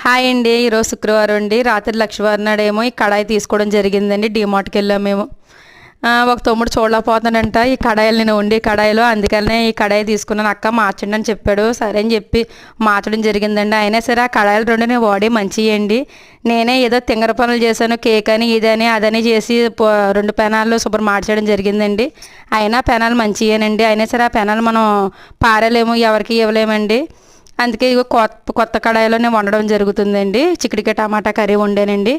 Hi అండి. ఈరోజు శుక్రవారం అండి. రాత్రి లక్షవారం నాడేమో ఈ కడాయి తీసుకోవడం జరిగిందండి. డీమార్ట్కి వెళ్ళాము మేము. ఒక తమ్ముడు చూడలేకపోతానంట ఈ కడాయిలు నేను వండి కడాయిలో, అందుకనే ఈ కడాయి తీసుకున్నాను. అక్క మార్చండి అని చెప్పాడు. సరే అని చెప్పి మార్చడం జరిగిందండి. అయినా సరే ఆ కడాయిలు రెండు నేను వాడి మంచియండి. నేనే ఏదో తింగర పనులు చేశాను, కేక్ అని ఇదని అదని చేసి రెండు పెనాల్లో శుభ్రం మార్చడం జరిగిందండి. అయినా పెనాలు మంచియేనండి. అయినా సరే ఆ పెనాలు మనం పారలేము, ఎవరికి ఇవ్వలేమండి. అందుకే ఇగో కొత్త కడాయిలో నేను వండడం జరుగుతుందండి. చిక్కుడుకాయ టమాటా కర్రీ వండానండి.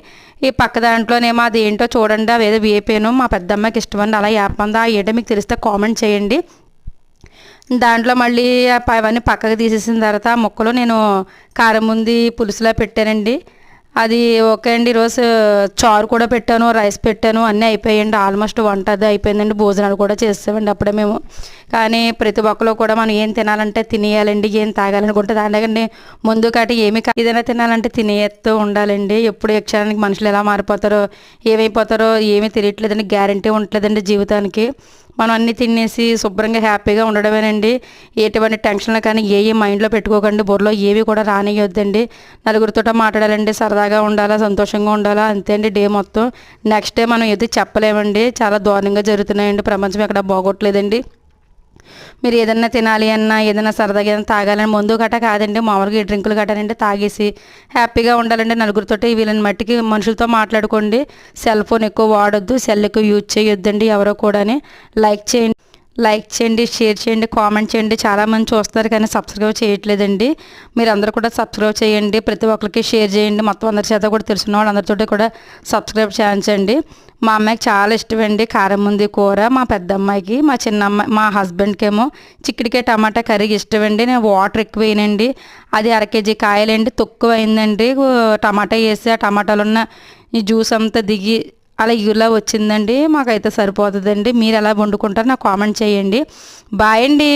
ఈ పక్క దాంట్లోనేమో అది ఏంటో చూడండి, అవేదో వేపాను. మా పెద్దమ్మకి ఇష్టమండి అలా వేపందా ఏంటో మీకు తెలిస్తే కామెంట్ చేయండి. దాంట్లో మళ్ళీ అవన్నీ పక్కకు తీసేసిన తర్వాత ఆ ముక్కలు నేను కారం ముందు పులుసులా పెట్టానండి. అది ఓకే అండి. ఈరోజు చారు కూడా పెట్టాను, రైస్ పెట్టాను, అన్నీ అయిపోయాయండి. ఆల్మోస్ట్ వంట అది అయిపోయిందండి. భోజనాలు కూడా చేస్తామండి అప్పుడే మేము. కానీ ప్రతి ఒక్కరు కూడా మనం ఏం తినాలంటే తినేయాలండి, ఏం తాగాలనుకుంటే దానికంటే ముందు కాటి ఏదైనా తినాలంటే తినేస్తూ ఉండాలండి. ఎప్పుడు ఏ క్షణానికి మనుషులు ఎలా మారిపోతారో ఏమైపోతారో ఏమీ తెలియట్లేదండి. గ్యారంటీ ఉండట్లేదండి జీవితానికి. మనం అన్నీ తినేసి శుభ్రంగా హ్యాపీగా ఉండడమేనండి. ఎటువంటి టెన్షన్లు కానీ ఏ మైండ్లో పెట్టుకోకండి. బుర్రలో ఏవి కూడా రానియొద్దండి. నలుగురితో మాట్లాడాలండి, సరదాగా ఉండాలా, సంతోషంగా ఉండాలా, అంతే అండి డే మొత్తం. నెక్స్ట్ డే మనం ఏది చెప్పలేమండి. చాలా దారుణంగా జరుగుతున్నాయండి. ప్రపంచం ఎక్కడ బాగోట్లేదండి. మీరు ఏదన్నా తినాలి అన్నా, ఏదైనా సరదాగా ఏదైనా తాగాలని ముందు గట్ట కాదండి, మామూలుగా ఈ డ్రింకులు గట్టానండి తాగేసి హ్యాపీగా ఉండాలండి. నలుగురితోటి వీళ్ళని మట్టికి మనుషులతో మాట్లాడుకోండి. సెల్ ఫోన్ ఎక్కువ వాడొద్దు, సెల్ ఎక్కువ యూజ్ చేయొద్దండి ఎవరో కూడాని. లైక్ చేయండి, షేర్ చేయండి, కామెంట్ చేయండి. చాలామంది చూస్తారు కానీ సబ్స్క్రైబ్ చేయట్లేదండి. మీరు అందరూ కూడా సబ్స్క్రైబ్ చేయండి. ప్రతి ఒక్కరికి షేర్ చేయండి. మొత్తం అందరి చేత కూడా తెలిసిన వాళ్ళు అందరితో కూడా సబ్స్క్రైబ్ చేయించండి. మా అమ్మాయికి చాలా ఇష్టమండి కారం ఉంది కూర. మా పెద్ద అమ్మాయికి, మా చిన్న అమ్మాయి, మా హస్బెండ్కి ఏమో చిక్కుడుకాయ టమాటా కర్రీకి ఇష్టమండి. నేను వాటర్ ఎక్కువ వేయనండి. అది 1 కేజీ కాయలండి, తక్కువ అయిందండి. టమాటా వేసి ఆ టమాటాలు ఉన్న ఈ జ్యూస్ అంతా దిగి అలా ఇలా వచ్చిందండి. మాకైతే సరిపోతుందండి. మీరు ఎలా వండుకుంటారో నాకు కామెంట్ చేయండి. బాయ్ అండి.